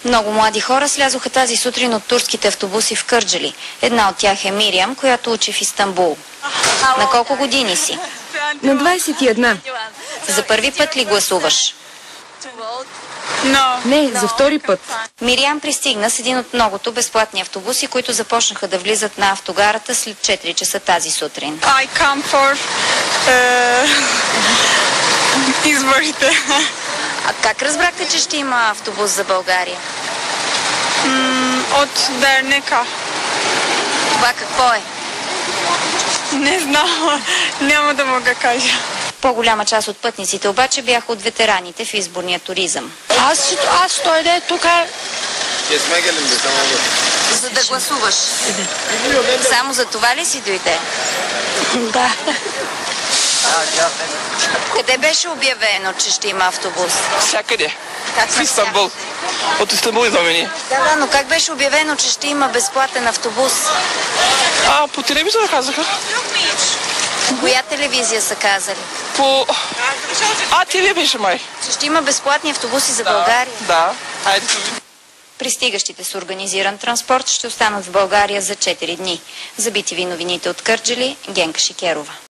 Много млади хора слязоха тази сутрин от турските автобуси в Кърджали. Една от тях е Мириам, която учи в Истанбул. На колко години си? На 21. За първи път ли гласуваш? Не, за втори път. Мириам пристигна с един от многото безплатни автобуси, които започнаха да влизат на автогарата след 4 часа тази сутрин. Изборите. А как разбрахте, че ще има автобус за България? От Дернека. Това какво е? Не знам, няма да мога кажа. По-голяма част от пътниците обаче бяха от ветераните в изборния туризъм. Аз дойде тук. За да гласуваш? Само за това ли си дойде? Да. Къде беше обявено, че ще има автобус? Всякъде. Как В Истанбул. От Истанбул идваме ние. Да, но как беше обявено, че ще има безплатен автобус? По телевизора казаха. Коя телевизия са казали? По АТВ беше май. Че ще има безплатни автобуси за България? Да. Айде. Пристигащите с организиран транспорт ще останат в България за 4 дни. За BTV новините от Кърджали, Генка Шикерова.